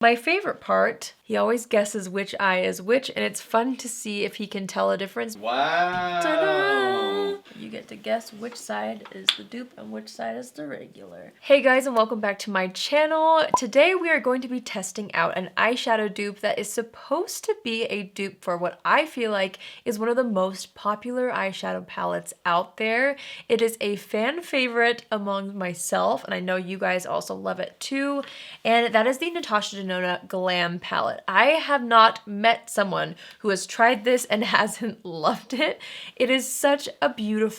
My favorite part, he always guesses which eye is which, and it's fun to see if he can tell a difference. Wow! Ta-da! You get to guess which side is the dupe and which side is the regular. Hey guys, and welcome back to my channel. Today we are going to be testing out an eyeshadow dupe that is supposed to be a dupe for what I feel like is one of the most popular eyeshadow palettes out there. It is a fan favorite among myself, and I know you guys also love it too, and that is the Natasha Denona Glam palette. I have not met someone who has tried this and hasn't loved it. It is such a beautiful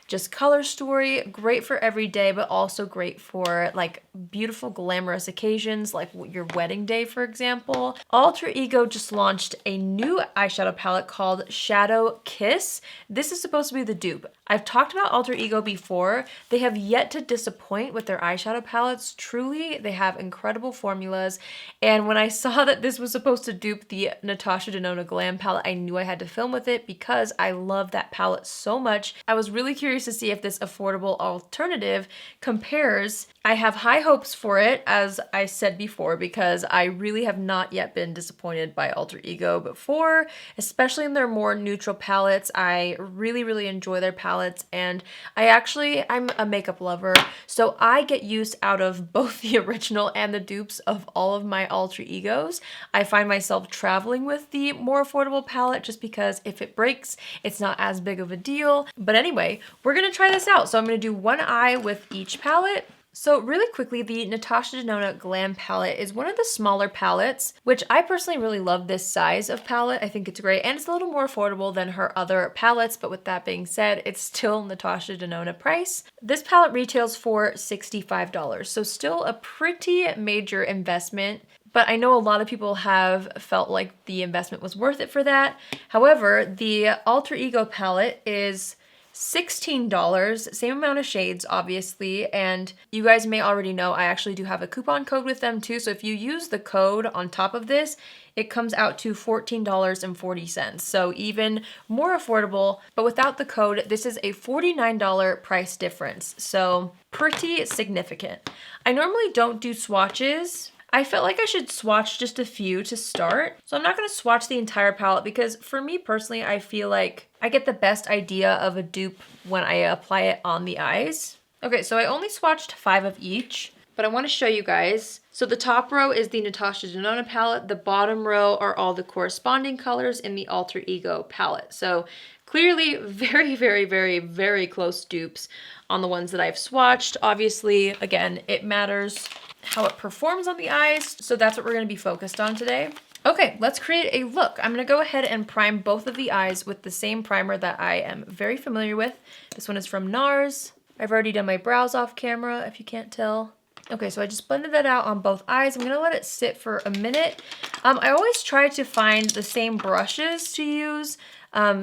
just color story, great for every day, but also great for like beautiful glamorous occasions like your wedding day, for example. Alter Ego just launched a new eyeshadow palette called Shadow Kiss. This is supposed to be the dupe. I've talked about Alter Ego before. They have yet to disappoint with their eyeshadow palettes. Truly, they have incredible formulas. And when I saw that this was supposed to dupe the Natasha Denona Glam palette, I knew I had to film with it because I love that palette so much. I was really curious to see if this affordable alternative compares. I have high hopes for it, as I said before, because I really have not yet been disappointed by Alter Ego before, especially in their more neutral palettes. I really enjoy their palettes, and I'm a makeup lover, so I get use out of both the original and the dupes of all of my Alter Egos. I find myself traveling with the more affordable palette just because if it breaks, it's not as big of a deal. But anyway, we're gonna try this out. So I'm gonna do one eye with each palette. So really quickly, the Natasha Denona Glam palette is one of the smaller palettes, which I personally really love this size of palette. I think it's great, and it's a little more affordable than her other palettes, but with that being said, it's still Natasha Denona price. This palette retails for $65, so still a pretty major investment. But I know a lot of people have felt like the investment was worth it for that. However, the Alter Ego palette is $16, same amount of shades, obviously, and you guys may already know I actually do have a coupon code with them too, so if you use the code on top of this, it comes out to $14.40, so even more affordable, but without the code, this is a $49 price difference, so pretty significant. I normally don't do swatches. I felt like I should swatch just a few to start. So I'm not gonna swatch the entire palette because for me personally, I feel like I get the best idea of a dupe when I apply it on the eyes. Okay, so I only swatched 5 of each, but I wanna show you guys. So the top row is the Natasha Denona palette. The bottom row are all the corresponding colors in the Alter Ego palette. So clearly very close dupes on the ones that I've swatched. Obviously, again, it matters how it performs on the eyes, so that's what we're going to be focused on today. Okay, let's create a look. I'm going to go ahead and prime both of the eyes with the same primer that I am very familiar with. This one is from NARS. I've already done my brows off camera, if you can't tell. Okay, so I just blended that out on both eyes. I'm going to let it sit for a minute. I always try to find the same brushes to use.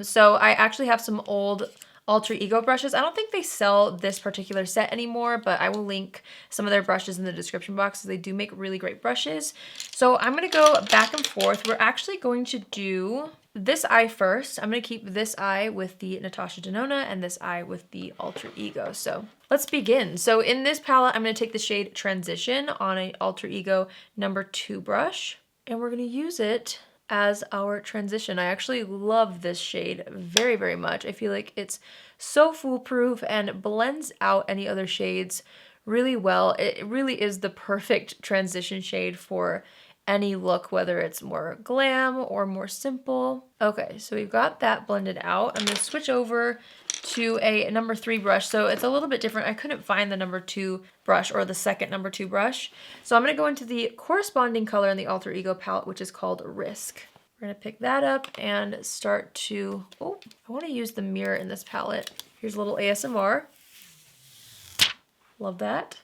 So I actually have some old Alter Ego brushes. I don't think they sell this particular set anymore, but I will link some of their brushes in the description box because they do make really great brushes. So I'm going to go back and forth. We're actually going to do this eye first. I'm going to keep this eye with the Natasha Denona and this eye with the Alter Ego. So let's begin. So in this palette, I'm going to take the shade Transition on an Alter Ego number 2 brush, and we're going to use it as our transition. I actually love this shade very much. I feel like it's so foolproof and blends out any other shades really well. It really is the perfect transition shade for any look, whether it's more glam or more simple. Okay, so we've got that blended out. I'm gonna switch over to a number 3 brush. So it's a little bit different. I couldn't find the number 2 brush or the second number 2 brush. So I'm going to go into the corresponding color in the Alter Ego palette, which is called Risk. We're going to pick that up and start to, oh, I want to use the mirror in this palette. Here's a little ASMR. Love that.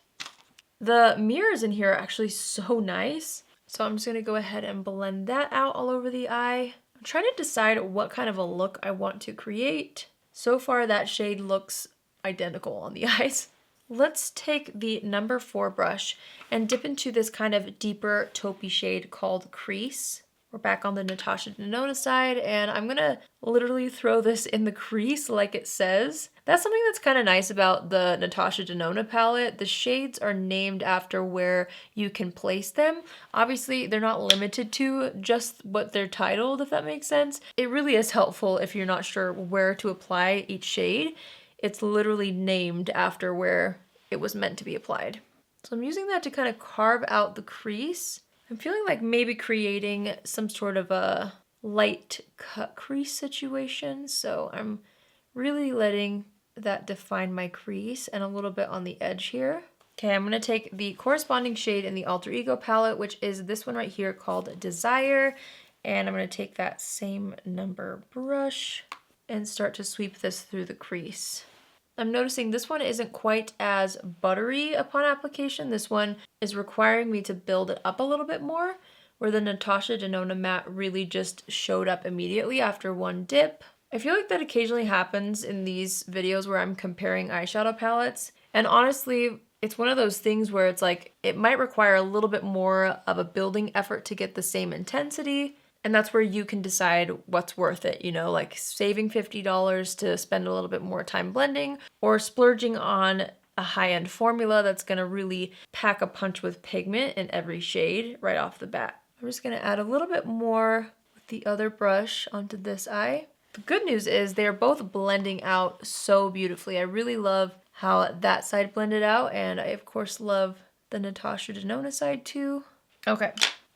The mirrors in here are actually so nice. So I'm just going to go ahead and blend that out all over the eye. I'm trying to decide what kind of a look I want to create. So far, that shade looks identical on the eyes. Let's take the number 4 brush and dip into this kind of deeper taupey shade called Crease. We're back on the Natasha Denona side, and I'm gonna literally throw this in the crease like it says. That's something that's kind of nice about the Natasha Denona palette. The shades are named after where you can place them. Obviously, they're not limited to just what they're titled, if that makes sense. It really is helpful if you're not sure where to apply each shade. It's literally named after where it was meant to be applied. So I'm using that to kind of carve out the crease. I'm feeling like maybe creating some sort of a light cut crease situation. So I'm really letting that define my crease and a little bit on the edge here. Okay, I'm gonna take the corresponding shade in the Alter Ego palette, which is this one right here called Desire. And I'm gonna take that same number brush and start to sweep this through the crease. I'm noticing this one isn't quite as buttery upon application. This one is requiring me to build it up a little bit more, where the Natasha Denona matte really just showed up immediately after one dip. I feel like that occasionally happens in these videos where I'm comparing eyeshadow palettes. And honestly, it's one of those things where it's like, it might require a little bit more of a building effort to get the same intensity. And that's where you can decide what's worth it, you know, like saving $50 to spend a little bit more time blending, or splurging on a high-end formula that's gonna really pack a punch with pigment in every shade right off the bat. I'm just gonna add a little bit more with the other brush onto this eye. The good news is they're both blending out so beautifully. I really love how that side blended out, and I of course love the Natasha Denona side too. Okay,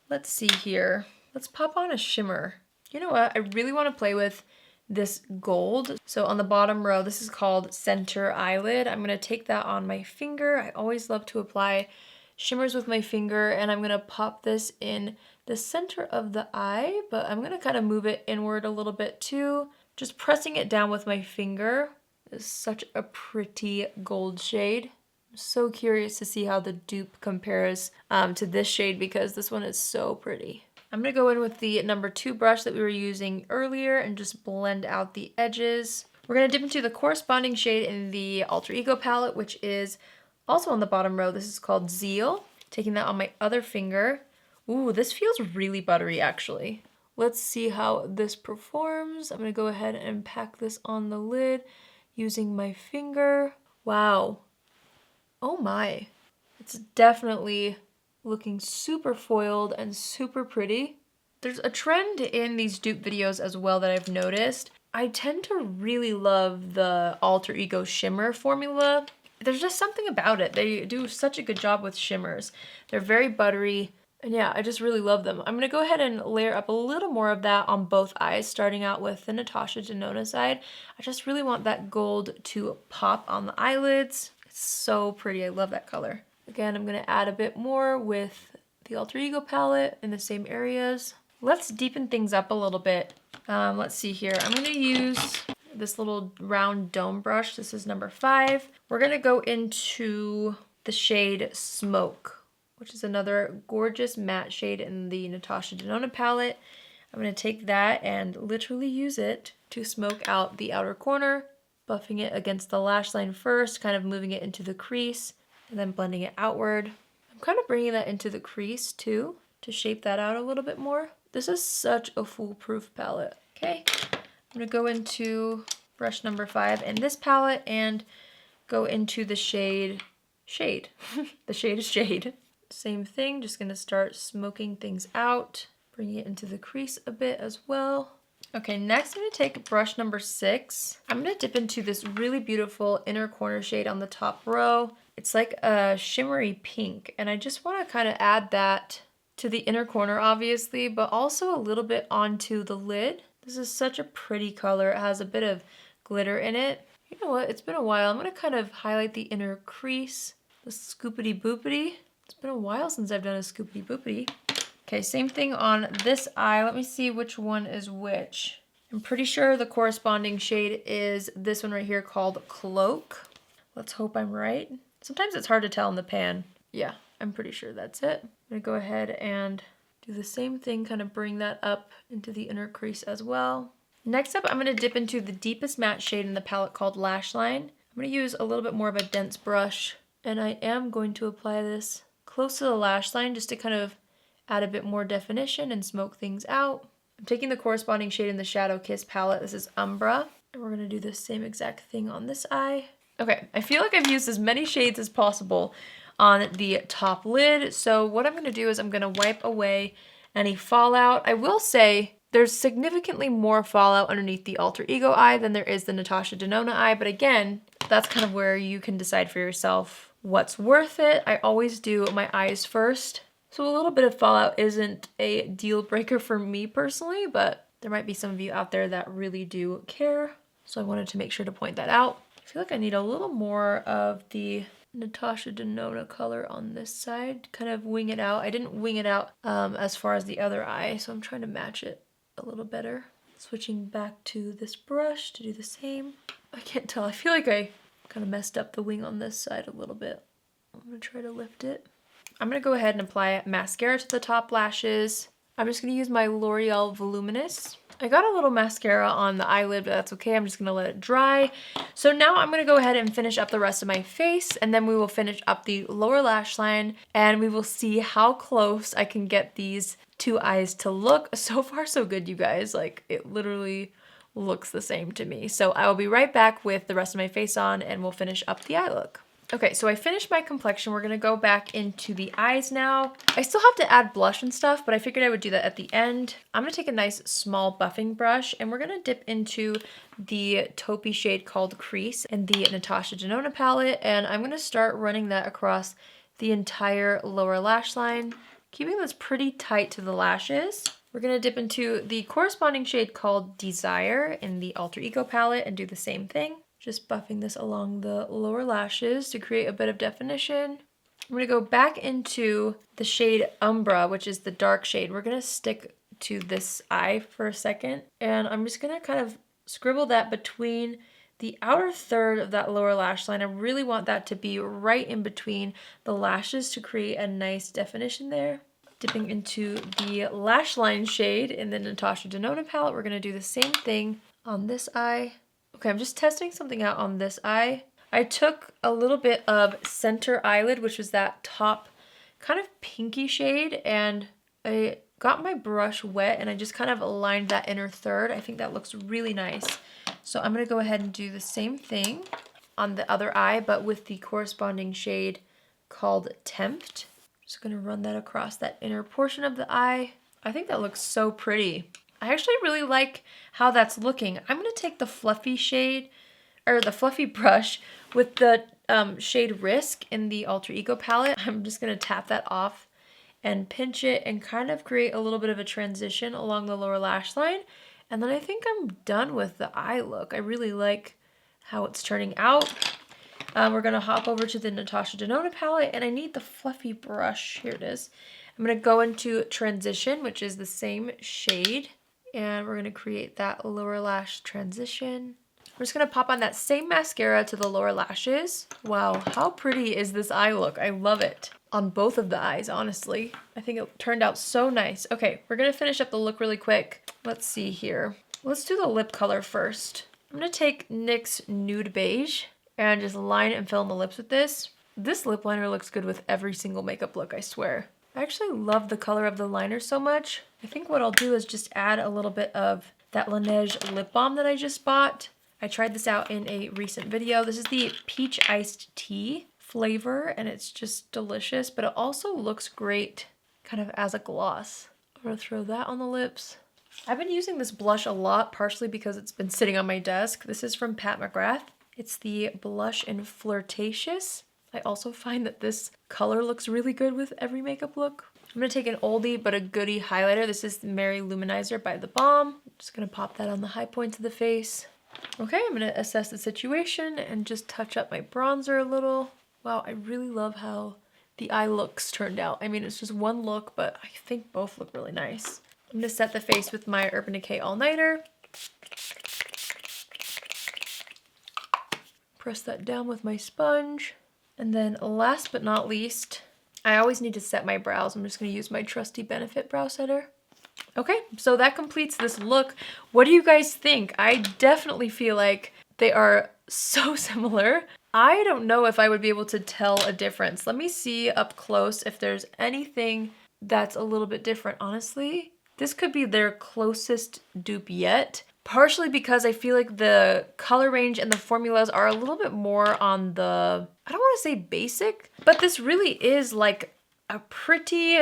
let's see here. Let's pop on a shimmer. You know what? I really want to play with this gold. So on the bottom row, this is called Center Eyelid. I'm going to take that on my finger. I always love to apply shimmers with my finger, and I'm going to pop this in the center of the eye, but I'm going to kind of move it inward a little bit too. Just pressing it down with my finger. It's such a pretty gold shade. I'm so curious to see how the dupe compares to this shade, because this one is so pretty. I'm gonna go in with the number 2 brush that we were using earlier and just blend out the edges. We're gonna dip into the corresponding shade in the Alter Ego palette, which is also on the bottom row. This is called Zeal. Taking that on my other finger. Ooh, this feels really buttery actually. Let's see how this performs. I'm gonna go ahead and pack this on the lid using my finger. Wow. Oh my. It's definitely looking super foiled and super pretty. There's a trend in these dupe videos as well that I've noticed. I tend to really love the Alter Ego shimmer formula. There's just something about it. They do such a good job with shimmers. They're very buttery, and yeah, I just really love them. I'm gonna go ahead and layer up a little more of that on both eyes, starting out with the Natasha Denona side. I just really want that gold to pop on the eyelids. It's so pretty, I love that color. Again, I'm gonna add a bit more with the Alter Ego palette in the same areas. Let's deepen things up a little bit. Let's see here. I'm gonna use this little round dome brush. This is number 5. We're gonna go into the shade Smoke, which is another gorgeous matte shade in the Natasha Denona palette. I'm gonna take that and literally use it to smoke out the outer corner, buffing it against the lash line first, kind of moving it into the crease, and then blending it outward. I'm kind of bringing that into the crease too, to shape that out a little bit more. This is such a foolproof palette. Okay, I'm gonna go into brush number 5 in this palette and go into the shade Shade. The shade is Shade. Same thing, just gonna start smoking things out, bringing it into the crease a bit as well. Okay, next I'm gonna take brush number 6. I'm gonna dip into this really beautiful inner corner shade on the top row. It's like a shimmery pink, and I just wanna kind of add that to the inner corner, obviously, but also a little bit onto the lid. This is such a pretty color. It has a bit of glitter in it. You know what, it's been a while. I'm gonna kind of highlight the inner crease, the scoopity boopity. It's been a while since I've done a scoopity boopity. Okay, same thing on this eye. Let me see which one is which. I'm pretty sure the corresponding shade is this one right here called Cloak. Let's hope I'm right. Sometimes it's hard to tell in the pan. Yeah, I'm pretty sure that's it. I'm gonna go ahead and do the same thing, kind of bring that up into the inner crease as well. Next up, I'm gonna dip into the deepest matte shade in the palette called Lash Line. I'm gonna use a little bit more of a dense brush, and I am going to apply this close to the lash line just to kind of add a bit more definition and smoke things out. I'm taking the corresponding shade in the Shadow Kiss palette. This is Umbra. And we're gonna do the same exact thing on this eye. Okay, I feel like I've used as many shades as possible on the top lid. So what I'm gonna do is I'm gonna wipe away any fallout. I will say there's significantly more fallout underneath the Alter Ego eye than there is the Natasha Denona eye. But again, that's kind of where you can decide for yourself what's worth it. I always do my eyes first. So a little bit of fallout isn't a deal breaker for me personally, but there might be some of you out there that really do care. So I wanted to make sure to point that out. I feel like I need a little more of the Natasha Denona color on this side, kind of wing it out. I didn't wing it out as far as the other eye, so I'm trying to match it a little better. Switching back to this brush to do the same. I can't tell, I feel like I kind of messed up the wing on this side a little bit. I'm gonna try to lift it. I'm gonna go ahead and apply mascara to the top lashes. I'm just gonna use my L'Oreal Voluminous. I got a little mascara on the eyelid, but that's okay. I'm just gonna let it dry. So now I'm gonna go ahead and finish up the rest of my face, and then we will finish up the lower lash line, and we will see how close I can get these two eyes to look. So far, so good, you guys. Like, it literally looks the same to me. So I will be right back with the rest of my face on, and we'll finish up the eye look. Okay, so I finished my complexion. We're gonna go back into the eyes now. I still have to add blush and stuff, but I figured I would do that at the end. I'm gonna take a nice small buffing brush, and we're gonna dip into the taupey shade called Crease in the Natasha Denona palette, and I'm gonna start running that across the entire lower lash line, keeping this pretty tight to the lashes. We're gonna dip into the corresponding shade called Desire in the Alter Ego palette and do the same thing. Just buffing this along the lower lashes to create a bit of definition. I'm gonna go back into the shade Umbra, which is the dark shade. We're gonna stick to this eye for a second, and I'm just gonna kind of scribble that between the outer third of that lower lash line. I really want that to be right in between the lashes to create a nice definition there. Dipping into the lash line shade in the Natasha Denona palette, we're gonna do the same thing on this eye. Okay, I'm just testing something out on this eye. I took a little bit of Center Eyelid, which was that top kind of pinky shade, and I got my brush wet and I just kind of aligned that inner third. I think that looks really nice. So I'm gonna go ahead and do the same thing on the other eye, but with the corresponding shade called Tempt. Just gonna run that across that inner portion of the eye. I think that looks so pretty. I actually really like how that's looking. I'm gonna take the fluffy shade, or the fluffy brush with the shade Risk in the Alter Ego palette. I'm just gonna tap that off and pinch it and kind of create a little bit of a transition along the lower lash line. And then I think I'm done with the eye look. I really like how it's turning out. We're gonna hop over to the Natasha Denona palette, and I need the fluffy brush. Here it is. I'm gonna go into Transition, which is the same shade. And we're gonna create that lower lash transition. We're just gonna pop on that same mascara to the lower lashes. Wow, how pretty is this eye look? I love it. On both of the eyes, honestly. I think it turned out so nice. Okay, we're gonna finish up the look really quick. Let's see here. Let's do the lip color first. I'm gonna take NYX Nude Beige and just line and fill in the lips with this. This lip liner looks good with every single makeup look, I swear. I actually love the color of the liner so much. I think what I'll do is just add a little bit of that Laneige lip balm that I just bought. I tried this out in a recent video. This is the Peach Iced Tea flavor, and it's just delicious, but it also looks great kind of as a gloss. I'm gonna throw that on the lips. I've been using this blush a lot, partially because it's been sitting on my desk. This is from Pat McGrath. It's the blush in Flirtatious. I also find that this color looks really good with every makeup look. I'm gonna take an oldie but a goodie highlighter. This is the Mary Luminizer by The Balm. I'm just gonna pop that on the high points of the face. Okay, I'm gonna assess the situation and just touch up my bronzer a little. Wow, I really love how the eye looks turned out. I mean, it's just one look, but I think both look really nice. I'm gonna set the face with my Urban Decay All Nighter. Press that down with my sponge. And then last but not least, I always need to set my brows. I'm just gonna use my trusty Benefit brow setter. Okay, so that completes this look. What do you guys think? I definitely feel like they are so similar. I don't know if I would be able to tell a difference. Let me see up close if there's anything that's a little bit different. Honestly, this could be their closest dupe yet. Partially because I feel like the color range and the formulas are a little bit more on the, I don't want to say basic, but this really is like a pretty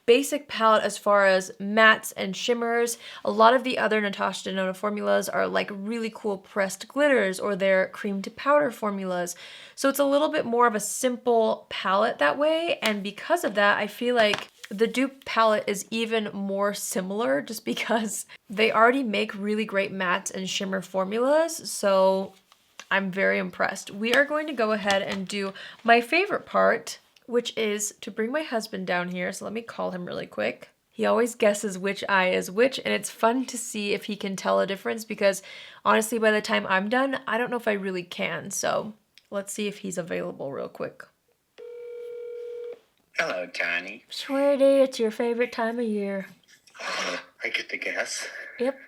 basic palette as far as mattes and shimmers. A lot of the other Natasha Denona formulas are like really cool pressed glitters or they're cream to powder formulas. So it's a little bit more of a simple palette that way. And because of that, I feel like the dupe palette is even more similar just because they already make really great mattes and shimmer formulas. So I'm very impressed. We are going to go ahead and do my favorite part, which is to bring my husband down here. So let me call him really quick. He always guesses which eye is which, and it's fun to see if he can tell a difference because honestly, by the time I'm done, I don't know if I really can. So let's see if he's available real quick. Hello, Johnny. Sweetie, it's your favorite time of year. I get to guess. Yep.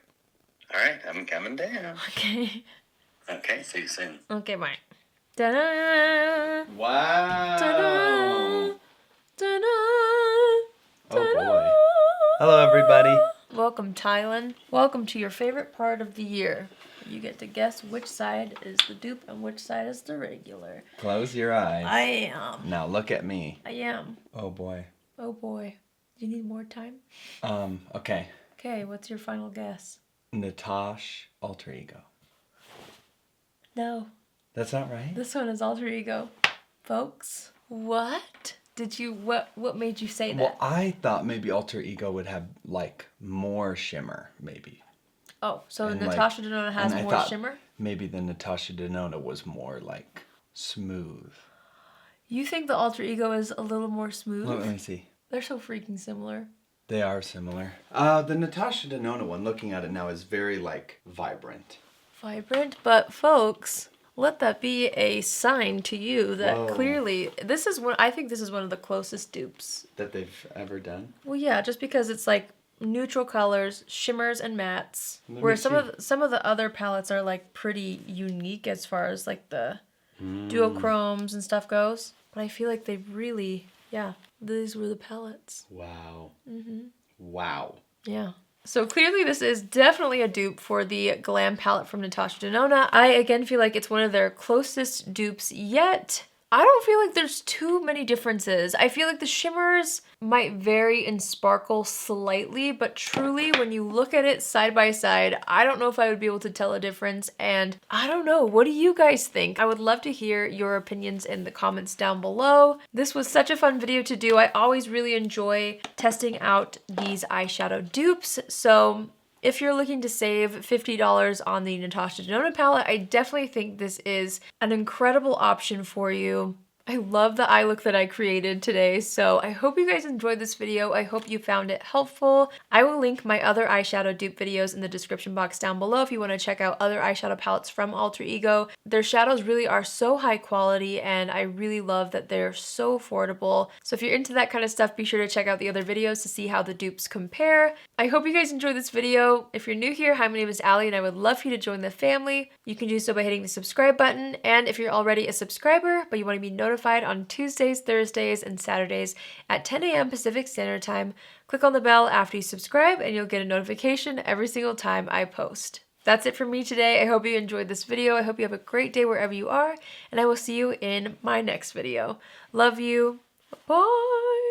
All right, I'm coming down. Okay. Okay, see you soon. Okay, bye. Ta-da! Wow. Ta-da! Ta-da! Oh boy. Hello, everybody. Welcome, Tylen. Welcome to your favorite part of the year. You get to guess which side is the dupe and which side is the regular. Close your eyes. I am. Now look at me. I am. Oh boy. Oh boy. Do you need more time? Okay. Okay, what's your final guess? Natasha alter ego. No. That's not right? This one is alter ego. Folks. What? Did you, what made you say that? Well, I thought maybe alter ego would have like more shimmer, maybe. Oh, so And, Natasha Denona has and I more thought shimmer? Maybe the Natasha Denona was more like smooth. You think the alter ego is a little more smooth? Let me see. They're so freaking similar. They are similar. The Natasha Denona one, looking at it now, is very like vibrant. Vibrant, but folks, let that be a sign to you that Whoa. clearly this is one. I think this is one of the closest dupes That they've ever done. Well, yeah, just because it's like neutral colors, shimmers and mattes, Let where me some of the other palettes are like pretty unique as far as like the duochromes and stuff goes. But I feel like they really, yeah, these were the palettes. Wow. Wow. Yeah. So clearly this is definitely a dupe for the Glam palette from Natasha Denona. I again feel like it's one of their closest dupes yet. I don't feel like there's too many differences. I feel like the shimmers might vary in sparkle slightly, but truly when you look at it side by side, I don't know if I would be able to tell a difference. And I don't know, what do you guys think? I would love to hear your opinions in the comments down below. This was such a fun video to do. I always really enjoy testing out these eyeshadow dupes. So if you're looking to save $50 on the Natasha Denona palette, I definitely think this is an incredible option for you. I love the eye look that I created today, so I hope you guys enjoyed this video. I hope you found it helpful. I will link my other eyeshadow dupe videos in the description box down below if you want to check out other eyeshadow palettes from Alter Ego. Their shadows really are so high quality, and I really love that they're so affordable. So if you're into that kind of stuff, be sure to check out the other videos to see how the dupes compare. I hope you guys enjoyed this video. If you're new here, hi, my name is Allie, and I would love for you to join the family. You can do so by hitting the subscribe button, and if you're already a subscriber, but you want to be notified on Tuesdays, Thursdays, and Saturdays at 10 a.m. Pacific Standard Time, click on the bell after you subscribe and you'll get a notification every single time I post. That's it for me today. I hope you enjoyed this video. I hope you have a great day wherever you are, and I will see you in my next video. Love you. Bye.